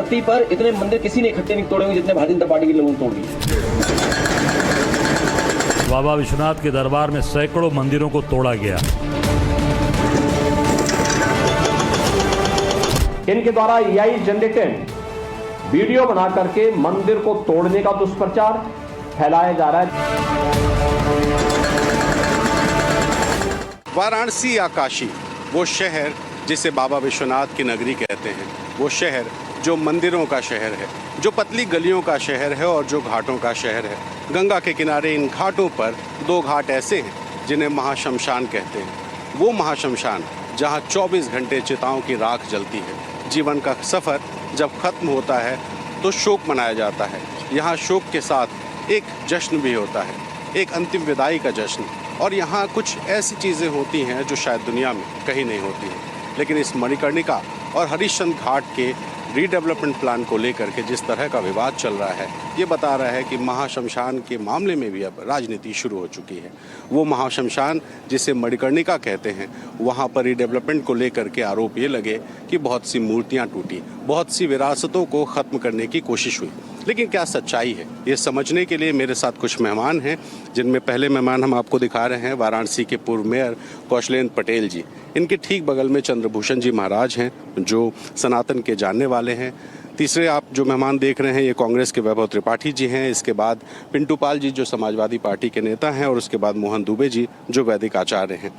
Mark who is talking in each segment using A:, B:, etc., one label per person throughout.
A: धरती पर इतने मंदिर किसी ने इकट्ठे नहीं तोड़े होंगे जितने भारतीय जनता पार्टी के लोगों ने तोड़ दिए।
B: बाबा विश्वनाथ के दरबार में सैकड़ों मंदिरों को तोड़ा गया।
C: इनके द्वारा एआई जनरेटेड वीडियो बना करके मंदिर को तोड़ने का दुष्प्रचार फैलाया जा रहा है।
D: वाराणसी या काशी, वो शहर जिसे बाबा विश्वनाथ की नगरी कहते हैं, वो शहर जो मंदिरों का शहर है, जो पतली गलियों का शहर है और जो घाटों का शहर है। गंगा के किनारे इन घाटों पर 2 घाट ऐसे हैं जिन्हें महाशमशान कहते हैं। वो महाशमशान जहाँ 24 घंटे चिताओं की राख जलती है। जीवन का सफ़र जब खत्म होता है तो शोक मनाया जाता है। यहाँ शोक के साथ एक जश्न भी होता है, एक अंतिम विदाई का जश्न। और यहाँ कुछ ऐसी चीज़ें होती हैं जो शायद दुनिया में कहीं नहीं होती हैं। लेकिन इस मणिकर्णिका और हरिश्चंद्र घाट के रीडेवलपमेंट प्लान को लेकर के जिस तरह का विवाद चल रहा है, ये बता रहा है कि महाशमशान के मामले में भी अब राजनीति शुरू हो चुकी है। वो महाशमशान जिसे मणिकर्णिका कहते हैं, वहाँ पर रीडेवलपमेंट को लेकर के आरोप ये लगे कि बहुत सी मूर्तियाँ टूटी, बहुत सी विरासतों को ख़त्म करने की कोशिश हुई। लेकिन क्या सच्चाई है, ये समझने के लिए मेरे साथ कुछ मेहमान हैं, जिनमें पहले मेहमान हम आपको दिखा रहे हैं वाराणसी के पूर्व मेयर कौशलेंद्र पटेल जी। इनके ठीक बगल में चंद्रभूषण जी महाराज हैं जो सनातन के जानने वाले हैं। तीसरे आप जो मेहमान देख रहे हैं ये कांग्रेस के वैभव त्रिपाठी जी हैं। इसके बाद पिंटू पाल जी जो समाजवादी पार्टी के नेता हैं और उसके बाद मोहन दुबे जी जो वैदिक आचार्य हैं।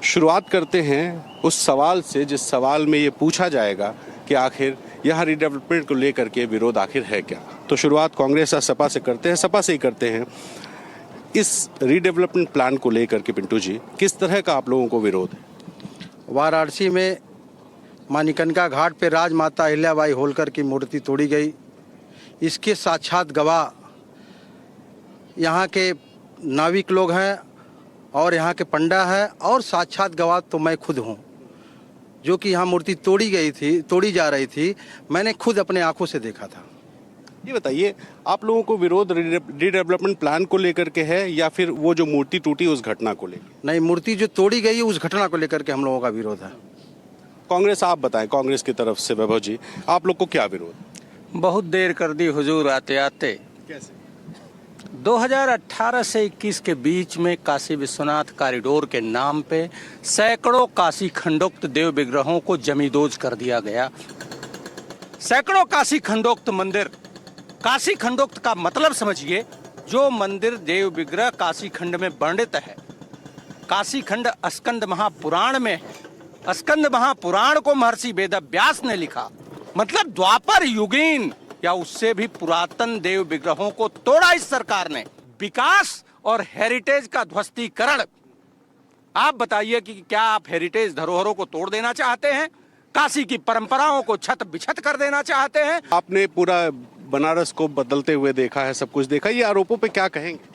D: शुरुआत करते हैं उस सवाल से जिस सवाल में ये पूछा जाएगा कि आखिर यहाँ रीडेवलपमेंट को लेकर के विरोध आखिर है क्या। तो शुरुआत कांग्रेस या सपा से करते हैं, सपा से ही करते हैं। इस रीडेवलपमेंट प्लान को लेकर के पिंटू जी किस तरह का आप लोगों को विरोध है?
E: वाराणसी में मणिकर्णिका घाट पे राजमाता अहिल्याबाई होलकर की मूर्ति तोड़ी गई। इसके साक्षात गवाह यहाँ के नाविक लोग हैं और यहाँ के पंडा हैं और साक्षात गवाह तो मैं खुद हूँ, जो कि यहाँ मूर्ति तोड़ी जा रही थी। मैंने खुद अपने आंखों से देखा था।
D: ये बताइए, आप लोगों को विरोध रीडेवलपमेंट प्लान को लेकर के है या फिर वो जो मूर्ति टूटी उस घटना को लेकर?
E: नहीं, मूर्ति जो तोड़ी गई है उस घटना को लेकर के हम लोगों का विरोध है।
D: कांग्रेस, आप बताएं, कांग्रेस की तरफ से वैभव जी आप लोग को क्या विरोध?
F: बहुत देर कर दी हुजूर आते आते।
D: कैसे?
F: 2018 से 21 के बीच में काशी विश्वनाथ कॉरिडोर के नाम पे सैकड़ों काशी खंडोक्त देव विग्रहों को जमींदोज कर दिया गया। सैकड़ों काशी खंडोक्त मंदिर, काशी खंडोक्त का मतलब समझिए, जो मंदिर देव विग्रह काशी खंड में वर्णित है। काशी खंड स्कंद महापुराण में है। स्कंद महापुराण को महर्षि वेदव्यास ने लिखा। मतलब द्वापर युगीन या उससे भी पुरातन देव विग्रहों को तोड़ा इस सरकार ने। विकास और हेरिटेज का ध्वस्तीकरण। आप बताइए कि क्या आप हेरिटेज धरोहरों को तोड़ देना चाहते हैं? काशी की परंपराओं को छत बिछत कर देना चाहते हैं?
D: आपने पूरा बनारस को बदलते हुए देखा है, सब कुछ देखा, ये आरोपों पे क्या कहेंगे?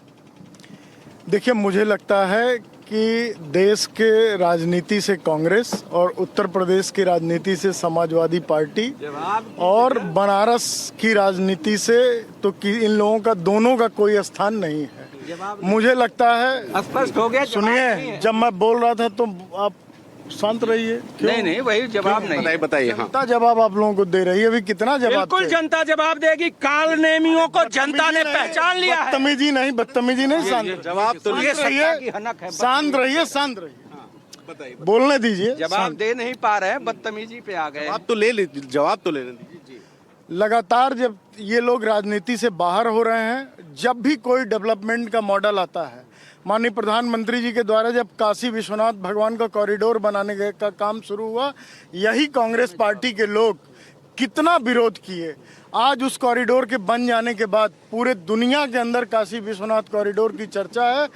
G: देखिए, मुझे लगता है कि देश के राजनीति से कांग्रेस और उत्तर प्रदेश की राजनीति से समाजवादी पार्टी और बनारस की राजनीति से तो इन लोगों का दोनों का कोई स्थान नहीं है। मुझे लगता है
F: स्पष्ट हो गया।
G: सुनिए, जब मैं बोल रहा था तो आप शांत रहिए।
F: नहीं, वही जवाब नहीं।
D: बताइए।
G: जनता जवाब आप लोगों को दे रही है। अभी कितना जवाब?
F: बिल्कुल जनता जवाब देगी। काल नेमियों को जनता ने पहचान लिया है।
G: बदतमीजी नहीं, शांत
D: जवाब तो
F: ये
G: रहिए, शांत रहिए।
D: बताइए,
G: बोलने दीजिए।
F: जवाब दे नहीं पा रहे हैं, बदतमीजी पे आ गए।
D: जवाब तो ले लेने दीजिए।
G: लगातार जब ये लोग राजनीति से बाहर हो रहे हैं, जब भी कोई डेवलपमेंट का मॉडल आता है, माननीय प्रधानमंत्री जी के द्वारा जब काशी विश्वनाथ भगवान का कॉरिडोर बनाने का काम शुरू हुआ, यही कांग्रेस पार्टी के लोग कितना विरोध किए। आज उस कॉरिडोर के बन जाने के बाद पूरे दुनिया के अंदर काशी विश्वनाथ कॉरिडोर की चर्चा है।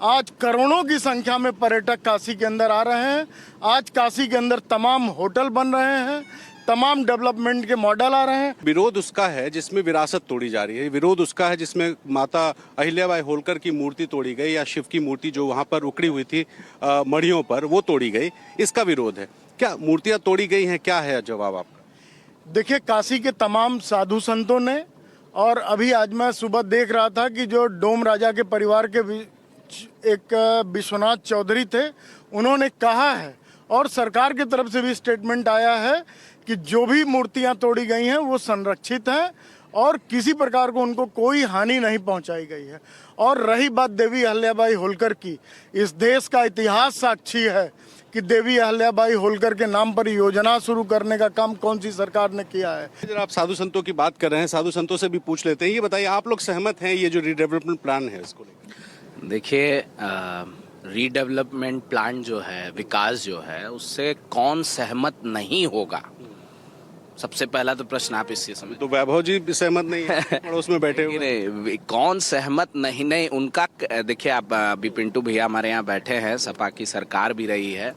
G: आज करोड़ों की संख्या में पर्यटक काशी के अंदर आ रहे हैं। आज काशी के अंदर तमाम होटल बन रहे हैं, तमाम डेवलपमेंट के मॉडल आ रहे हैं।
D: विरोध उसका है जिसमें विरासत तोड़ी जा रही है। विरोध उसका है जिसमें माता अहिल्याबाई होलकर की मूर्ति तोड़ी गई या शिव की मूर्ति जो वहाँ पर उकड़ी हुई थी मढ़ियों पर, वो तोड़ी गई। इसका विरोध है। क्या मूर्तियाँ तोड़ी गई हैं? क्या है जवाब आपका?
G: देखिए, काशी के तमाम साधु संतों ने, और अभी आज मैं सुबह देख रहा था कि जो डोम राजा के परिवार के एक विश्वनाथ चौधरी थे, उन्होंने कहा है और सरकार की तरफ से भी स्टेटमेंट आया है कि जो भी मूर्तियां तोड़ी गई हैं वो संरक्षित हैं और किसी प्रकार को उनको कोई हानि नहीं पहुंचाई गई है। और रही बात देवी अहल्याबाई होलकर की, इस देश का इतिहास साक्षी है कि देवी अहल्याबाई होलकर के नाम पर योजना शुरू करने का काम कौन सी सरकार ने किया है।
D: जब आप साधु संतों की बात कर रहे हैं, साधु संतों से भी पूछ लेते हैं। ये बताइए, आप लोग सहमत हैं ये जो रीडेवलपमेंट प्लान है इसको लेकर?
H: देखिए, रीडेवलपमेंट प्लान जो है, विकास जो है, उससे कौन सहमत नहीं होगा? सबसे पहला तो प्रश्न आप इससे समझ।
D: तो वैभव जी भी सहमत नहीं है, पड़ोस में बैठे हुए।
H: नहीं, कौन सहमत नहीं उनका। देखिए, आप अभी पिंटू भैया हमारे यहाँ बैठे हैं, सपा की सरकार भी रही है।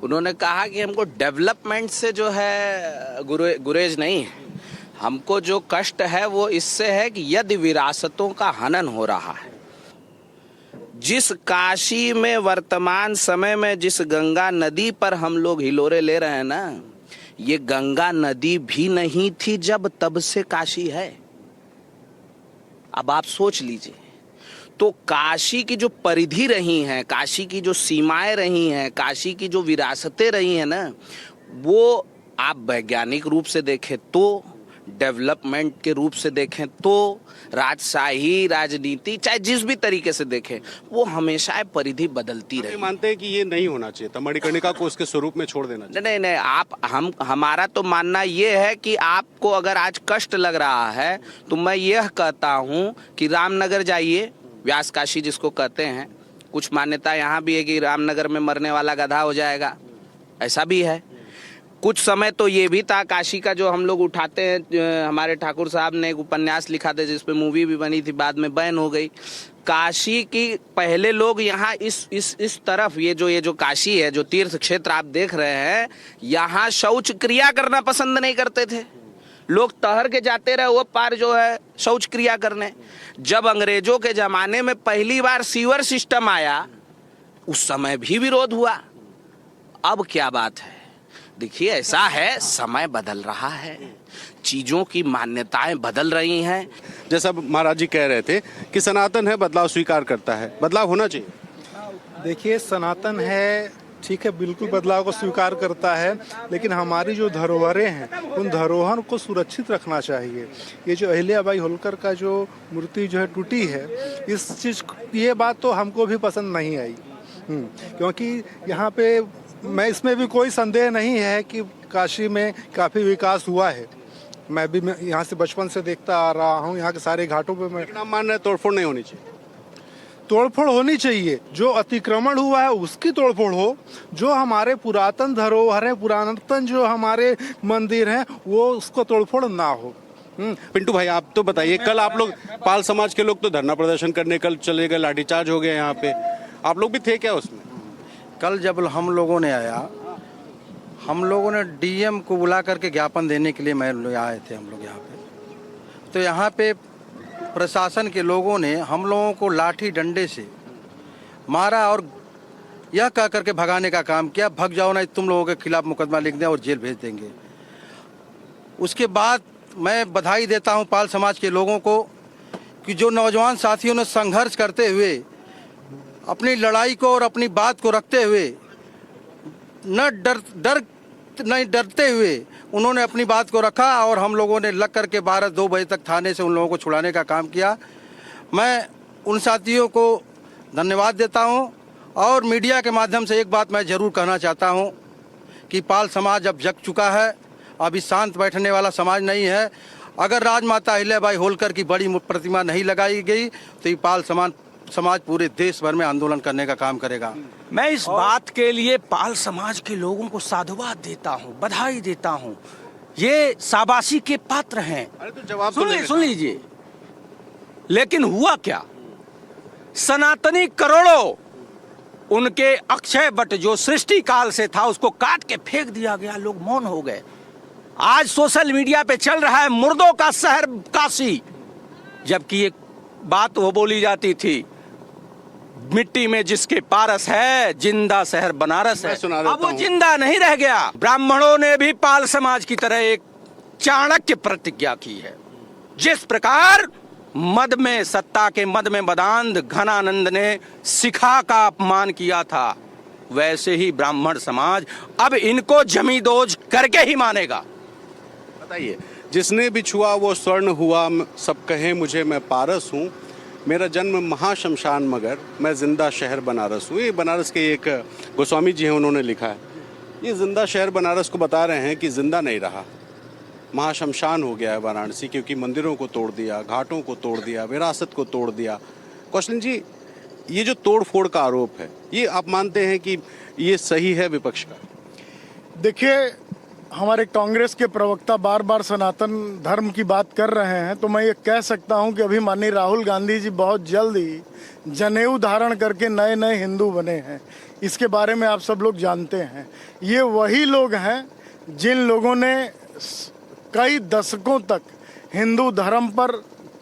H: उन्होंने कहा कि हमको डेवलपमेंट से जो है गुरेज नहीं है, हमको जो कष्ट है वो इससे है कि यदि विरासतों का हनन हो रहा है। जिस काशी में वर्तमान समय में जिस गंगा नदी पर हम लोग हिलोरे ले रहे हैं ना, ये गंगा नदी भी नहीं थी जब तब से काशी है। अब आप सोच लीजिए, तो काशी की जो परिधि रही हैं, काशी की जो सीमाएं रही हैं, काशी की जो विरासतें रही हैं ना, वो आप वैज्ञानिक रूप से देखें तो, डेवलपमेंट के रूप से देखें तो, राजशाही राजनीति चाहे जिस भी तरीके से देखें, वो हमेशा परिधि बदलती रही।
D: मानते हैं कि ये नहीं होना चाहिए था, मणिकर्णिका को उसके स्वरूप में छोड़ देना चाहिए।
H: नहीं, आप हमारा तो मानना ये है कि आपको अगर आज कष्ट लग रहा है तो मैं यह कहता हूँ कि रामनगर जाइए, व्यास काशी जिसको कहते हैं। कुछ मान्यता यहाँ भी है कि रामनगर में मरने वाला गधा हो जाएगा, ऐसा भी है। कुछ समय तो ये भी था, काशी का जो हम लोग उठाते हैं, हमारे ठाकुर साहब ने एक उपन्यास लिखा था जिस पे मूवी भी बनी थी, बाद में बैन हो गई। काशी की पहले लोग यहाँ इस तरफ ये जो काशी है, जो तीर्थ क्षेत्र आप देख रहे हैं, यहाँ शौच क्रिया करना पसंद नहीं करते थे लोग। तहर के जाते रहे वो पार जो है शौच क्रिया करने। जब अंग्रेजों के जमाने में पहली बार सीवर सिस्टम आया, उस समय भी विरोध हुआ। अब क्या बात है? देखिए, ऐसा है, समय बदल रहा है, चीजों की मान्यताएं बदल रही हैं।
D: जैसा महाराज जी कह रहे थे कि सनातन है, बदलाव स्वीकार करता है, बदलाव होना चाहिए।
I: देखिए, सनातन है, ठीक है, बिल्कुल बदलाव को स्वीकार करता है, लेकिन हमारी जो धरोहरें हैं उन धरोहर को सुरक्षित रखना चाहिए। ये जो अहिल्याबाई होलकर का जो मूर्ति जो है टूटी है, इस चीज ये बात तो हमको भी पसंद नहीं आई, क्योंकि यहाँ पे मैं इसमें भी कोई संदेह नहीं है कि काशी में काफ़ी विकास हुआ है। मैं भी यहाँ से बचपन से देखता आ रहा हूँ, यहाँ के सारे घाटों पे मैं
D: मान रहे तोड़फोड़ नहीं होनी चाहिए।
I: तोड़फोड़ होनी चाहिए, जो अतिक्रमण हुआ है उसकी तोड़फोड़ हो, जो हमारे पुरातन धरोहर है, पुरातन जो हमारे मंदिर हैं, वो उसको तोड़फोड़ ना हो।
D: पिंटू भाई, आप तो बताइए, कल आप लोग पाल समाज के लोग तो धरना प्रदर्शन करने कल चले गए, लाठीचार्ज हो गया यहाँ पे, आप लोग भी थे क्या उसमें?
E: कल जब हम लोगों ने आया, हम लोगों ने डीएम को बुला करके ज्ञापन देने के लिए आए थे हम लोग यहाँ पे। तो यहाँ पे प्रशासन के लोगों ने हम लोगों को लाठी डंडे से मारा और यह कह करके भगाने का काम किया, भग जाओ ना, तुम लोगों के खिलाफ मुकदमा लिख दें और जेल भेज देंगे। उसके बाद मैं बधाई देता हूँ पाल समाज के लोगों को कि जो नौजवान साथियों ने संघर्ष करते हुए, अपनी लड़ाई को और अपनी बात को रखते हुए, नहीं डरते हुए उन्होंने अपनी बात को रखा और हम लोगों ने लग करके 12-2 बजे तक थाने से उन लोगों को छुड़ाने का काम किया। मैं उन साथियों को धन्यवाद देता हूं और मीडिया के माध्यम से एक बात मैं ज़रूर कहना चाहता हूं कि पाल समाज अब जग चुका है, अभी शांत बैठने वाला समाज नहीं है। अगर राजमाता अहिल्याबाई होलकर की बड़ी प्रतिमा नहीं लगाई गई तो ये पाल समाज पूरे देश भर में आंदोलन करने का काम करेगा।
F: मैं इस बात के लिए पाल समाज के लोगों को साधुवाद देता हूं, बधाई देता हूं, ये शाबाशी के पात्र हैं।
D: अरे तो जवाब
F: सुन लीजिए, लेकिन हुआ क्या? सनातनी करोड़ों उनके अक्षय वट जो सृष्टि काल से था उसको काट के फेंक दिया गया, लोग मौन हो गए। आज सोशल मीडिया पे चल रहा है मुर्दों का शहर काशी, जबकि एक बात वो बोली जाती थी, मिट्टी में जिसके पारस है जिंदा शहर बनारस है। अब वो जिंदा नहीं रह गया। ब्राह्मणों ने भी पाल समाज की तरह एक चाणक्य प्रतिज्ञा की है। जिस प्रकार मद में, सत्ता के मद में मदांध घनानंद ने शिखा का अपमान किया था, वैसे ही ब्राह्मण समाज अब इनको जमींदोज करके ही मानेगा।
D: बताइए, जिसने भी छुआ वो स्वर्ण हुआ, सब कहें मुझे मैं पारस हूँ, मेरा जन्म महाशमशान मगर मैं जिंदा शहर बनारस हूँ। ये बनारस के एक गोस्वामी जी हैं, उन्होंने लिखा है। ये जिंदा शहर बनारस को बता रहे हैं कि जिंदा नहीं रहा, महाशमशान हो गया है वाराणसी, क्योंकि मंदिरों को तोड़ दिया, घाटों को तोड़ दिया, विरासत को तोड़ दिया। कौशल जी, ये जो तोड़ फोड़ का आरोप है, ये आप मानते हैं कि ये सही है विपक्ष का?
G: देखिए, हमारे कांग्रेस के प्रवक्ता बार बार सनातन धर्म की बात कर रहे हैं, तो मैं ये कह सकता हूं कि अभी माननीय राहुल गांधी जी बहुत जल्द ही जनेऊ धारण करके नए नए हिंदू बने हैं। इसके बारे में आप सब लोग जानते हैं। ये वही लोग हैं जिन लोगों ने कई दशकों तक हिंदू धर्म पर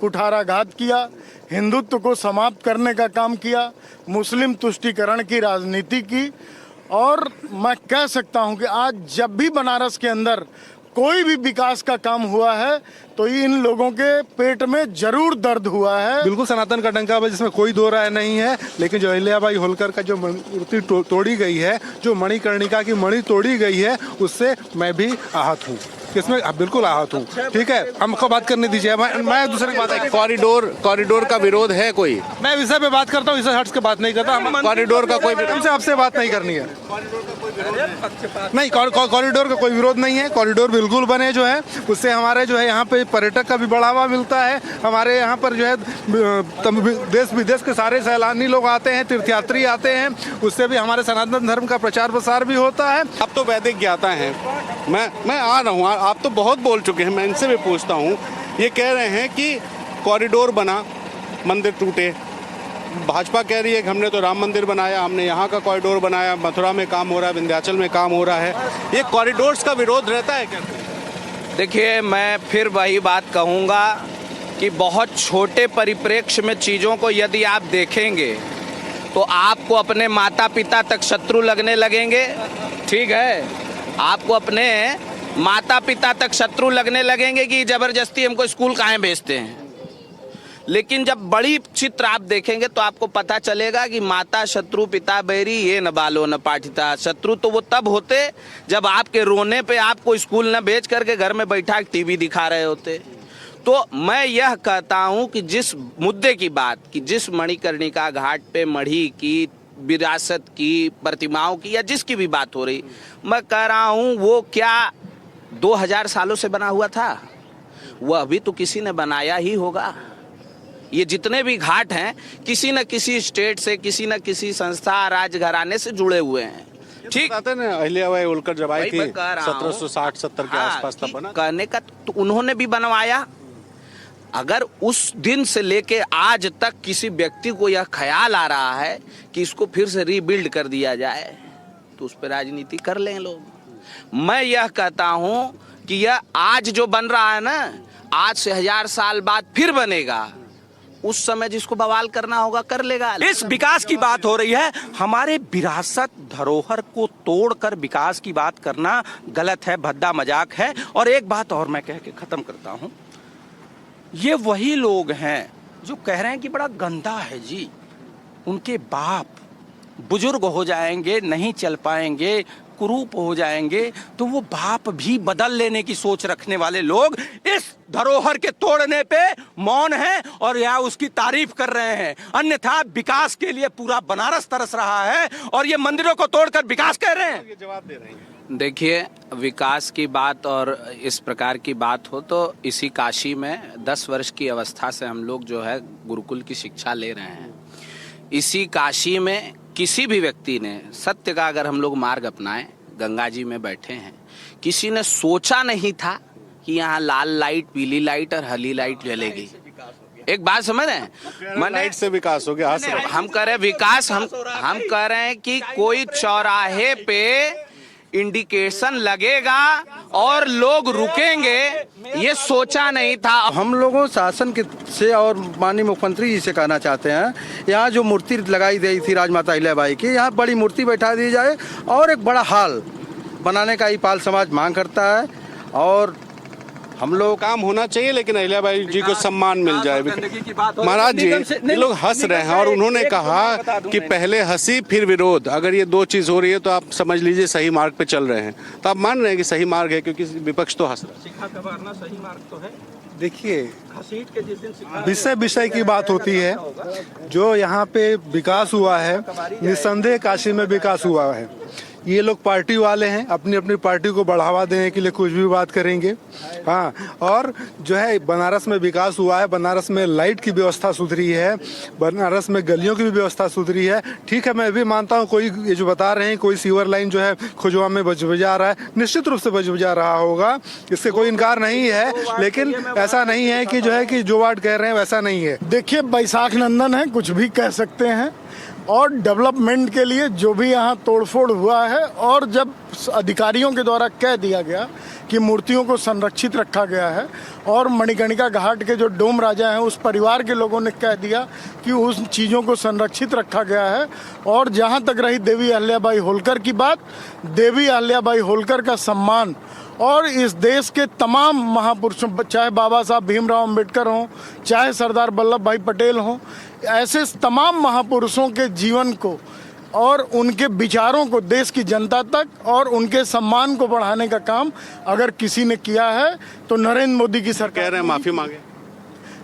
G: कुठाराघात किया, हिंदुत्व को समाप्त करने का काम किया, मुस्लिम तुष्टीकरण की राजनीति की। और मैं कह सकता हूं कि आज जब भी बनारस के अंदर कोई भी विकास का काम हुआ है तो इन लोगों के पेट में जरूर दर्द हुआ है।
I: बिल्कुल सनातन का डंका है, जिसमें कोई दो राय नहीं है। लेकिन जो अहिल्याबाई होलकर का जो मूर्ति तोड़ी गई है, जो मणिकर्णिका की मणि तोड़ी गई है, उससे मैं भी आहत हूँ। इसमें बिल्कुल आहत हूँ। ठीक है, हमको बात करने दीजिए। मैं दूसरे की बात है।
D: कॉरिडोर का विरोध है कोई?
I: मैं विषय पे बात करता हूँ, इसे हट के बात नहीं करता।
D: कॉरिडोर का कोई
I: हमसे आपसे बात नहीं करनी है। नहीं, कॉरिडोर का कोई विरोध नहीं है। कॉरिडोर बिल्कुल बने जो है, उससे हमारे जो है यहाँ पे पर्यटक का भी बढ़ावा मिलता है। हमारे यहाँ पर जो है देश विदेश के सारे सैलानी लोग आते हैं, तीर्थयात्री आते हैं, उससे भी हमारे सनातन धर्म का प्रचार प्रसार भी होता है।
D: अब तो वैदिक ज्ञाता हैं, मैं आ रहा हूँ, आप तो बहुत बोल चुके हैं, मैं इनसे भी पूछता हूँ। ये कह रहे हैं कि कॉरिडोर बना, मंदिर टूटे। भाजपा कह रही है कि हमने तो राम मंदिर बनाया, हमने यहाँ का कॉरिडोर बनाया, मथुरा में काम हो रहा है, विंध्याचल में काम हो रहा है। ये कॉरिडोर्स का विरोध रहता है क्या?
H: देखिए, मैं फिर वही बात कहूँगा कि बहुत छोटे परिप्रेक्ष्य में चीज़ों को यदि आप देखेंगे तो आपको अपने माता पिता तक शत्रु लगने लगेंगे। ठीक है, आपको अपने माता पिता तक शत्रु लगने लगेंगे कि ज़बरदस्ती हमको स्कूल काहे भेजते हैं। लेकिन जब बड़ी चित्र आप देखेंगे तो आपको पता चलेगा कि माता शत्रु पिता बैरी ये न बालो न पाठिता। शत्रु तो वो तब होते जब आपके रोने पे आपको स्कूल न भेज करके घर में बैठा टीवी दिखा रहे होते। तो मैं यह कहता हूँ कि जिस मुद्दे की बात, कि जिस मणिकर्णिका घाट पे मढ़ी की, विरासत की, प्रतिमाओं की, या जिसकी भी बात हो रही, मैं कह रहा हूँ वो क्या 2000 सालों से बना हुआ था? वह अभी तो किसी ने बनाया ही होगा। ये जितने भी घाट हैं किसी न किसी स्टेट से, किसी न किसी संस्था, राजघराने से जुड़े हुए हैं। ठीक
D: बताते ना, अहिल्याबाई होलकर जब आई थी 1760-70 के आसपास तब बना।
H: कहने का तो उन्होंने भी बनवाया। अगर उस दिन से लेके आज तक किसी व्यक्ति को यह ख्याल आ रहा है कि इसको फिर से रीबिल्ड कर दिया जाए तो उस पर राजनीति कर लें लोग। मैं यह कहता हूं कि यह आज जो बन रहा है ना, आज से 1000 साल बाद फिर बनेगा। उस समय जिसको बवाल करना होगा कर लेगा।
F: इस विकास की बात हो रही है, हमारे विरासत धरोहर को तोड़कर विकास की बात करना गलत है, भद्दा मजाक है। और एक बात और मैं कह के खत्म करता हूं, ये वही लोग हैं जो कह रहे हैं कि बड़ा गंदा है जी, उनके बाप बुजुर्ग हो जाएंगे, नहीं चल पाएंगे, कुरूप हो जाएंगे, तो वो बाप भी बदल लेने की सोच रखने वाले लोग इस धरोहर के तोड़ने पे मौन हैं और या उसकी तारीफ कर रहे हैं। अन्यथा विकास के लिए पूरा बनारस तरस रहा है और ये मंदिरों को तोड़कर विकास कह रहे हैं।
D: ये जवाब दे रहे हैं।
H: देखिए, विकास की बात और इस प्रकार की बात हो तो इसी काशी में 10 वर्ष की अवस्था से हम लोग जो है गुरुकुल की शिक्षा ले रहे हैं। इसी काशी में किसी भी व्यक्ति ने सत्य का अगर हम लोग मार्ग अपनाएं, गंगा जी में बैठे हैं, किसी ने सोचा नहीं था कि यहाँ लाल लाइट, पीली लाइट और हरी लाइट जलेगी। एक बात समझ रहे हैं,
D: लाइट से विकास हो गया।
H: हम कह रहे हैं विकास, हम कह रहे हैं कि कोई चौराहे पे इंडिकेशन लगेगा और लोग रुकेंगे, ये सोचा नहीं था।
E: हम लोगों शासन के से और माननीय मुख्यमंत्री जी से कहना चाहते हैं, यहाँ जो मूर्ति लगाई गई थी राजमाता अहिल्याबाई की, यहाँ बड़ी मूर्ति बैठा दी जाए और एक बड़ा हॉल बनाने का ही पाल समाज मांग करता है। और
F: हम लोग
D: काम होना चाहिए, लेकिन अहिल्याबाई जी को सम्मान मिल जाए।
F: गंदगी की बात हो रही है,
D: महाराज जी,
F: निगम से-
D: ये
F: नहीं,
D: लोग हंस रहे हैं और उन्होंने
F: एक
D: कहा
F: बात बता दूं
D: कि
F: मैं।
D: पहले हंसी फिर विरोध। अगर ये दो चीज हो रही है तो आप समझ लीजिए सही मार्ग पे चल रहे हैं। तो आप मान रहे हैं कि सही मार्ग है, क्योंकि विपक्ष तो हंस रहा है।
F: सिक्का कबारना सही मार्ग तो है।
I: देखिए,
F: घसीट के जिस दिन सिक्का
I: विषय की बात होती है। जो यहाँ पे विकास हुआ है, निस्संदेह काशी में विकास हुआ है। ये लोग पार्टी वाले हैं, अपनी अपनी पार्टी को बढ़ावा देने के लिए कुछ भी बात करेंगे। हाँ, और जो है बनारस में विकास हुआ है, बनारस में लाइट की व्यवस्था सुधरी है, बनारस में गलियों की भी व्यवस्था सुधरी है। ठीक है, मैं भी मानता हूँ कोई ये जो बता रहे हैं कोई सीवर लाइन जो है खुजवा में बजा रहा है, निश्चित रूप से बजा रहा होगा, इससे कोई इनकार नहीं है। लेकिन ऐसा नहीं है कि जो है कि जो बात कह रहे हैं वैसा नहीं है।
G: देखिए, बैसाख नंदन है, कुछ भी कह सकते हैं। और डेवलपमेंट के लिए जो भी यहाँ तोड़फोड़ हुआ है, और जब अधिकारियों के द्वारा कह दिया गया कि मूर्तियों को संरक्षित रखा गया है, और मणिकर्णिका घाट के जो डोम राजा हैं उस परिवार के लोगों ने कह दिया कि उस चीज़ों को संरक्षित रखा गया है। और जहाँ तक रही देवी अहिल्याबाई होलकर की बात, देवी अहिल्याबाई होलकर का सम्मान और इस देश के तमाम महापुरुषों, चाहे बाबा साहब भीमराव अंबेडकर हों, चाहे सरदार वल्लभ भाई पटेल हों, ऐसे तमाम महापुरुषों के जीवन को और उनके विचारों को देश की जनता तक और उनके सम्मान को बढ़ाने का काम अगर किसी ने किया है तो नरेंद्र मोदी की सरकार।
D: कह रहे हैं माफी मांगे,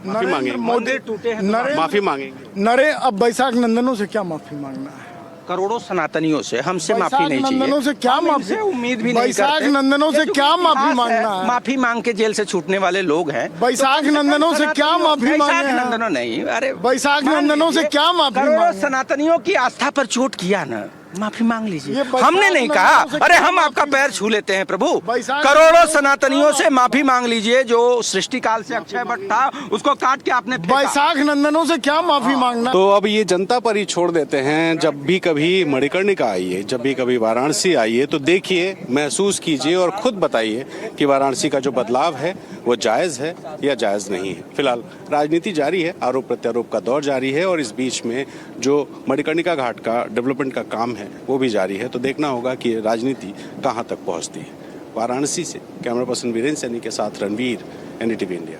D: माफी मांगे,
G: मोदी
F: टूटे हैं,
D: माफी मांगेंगे।
G: अब बैसाख नंदनों से क्या माफी मांगना है?
F: करोड़ों सनातनियों से हमसे माफी नहीं चाहिए।
G: नंदनों से क्या
F: हम
G: माफी?
F: इनसे उम्मीद भी नहीं
G: बैसाख
F: करते।
G: नंदनों से
F: ये जो
G: क्या माफी
F: इतिहास
G: मांगना है?
F: माफी मांग के जेल से छूटने वाले लोग हैं।
G: बैसाख नंदनों से क्या माफी
F: बैसाख
G: मांगे हैं?
F: नंदनों नहीं, अरे
G: बैसाख
F: मान
G: नंदनों से
F: लीजिए,
G: क्या माफी
F: करोड़ों
G: मांगे?
F: सनातनियों की आस्था पर चोट किया ना, माफी मांग लीजिए।
G: ये बैसाख
F: हमने नहीं कहा,
G: नंदनों से
F: अरे
G: क्या
F: हम आपका
G: माफी
F: पैर छू लेते हैं प्रभु।
G: बैसाख
F: करोड़ों
G: नंदनों से
F: सनातनियों से माफी मांग लीजिए। जो सृष्टि काल से अक्षय वट था उसको काट के आपने फेंका।
G: बैसाख नंदनों से क्या माफी मांगना?
D: तो अब ये जनता पर ही छोड़ देते हैं। जब भी कभी मणिकर्णिका आइए, जब भी कभी वाराणसी आइए, तो देखिए, महसूस कीजिए और खुद बताइए कि वाराणसी का जो बदलाव है वो जायज़ है या जायज़ नहीं है। फिलहाल राजनीति जारी है, आरोप प्रत्यारोप का दौर जारी है, और इस बीच में जो मणिकर्णिका घाट का डेवलपमेंट का काम है वो भी जारी है। तो देखना होगा कि राजनीति कहाँ तक पहुँचती है। वाराणसी से कैमरा पर्सन वीरेंद्र सैनी के साथ रणवीर, NDTV इंडिया।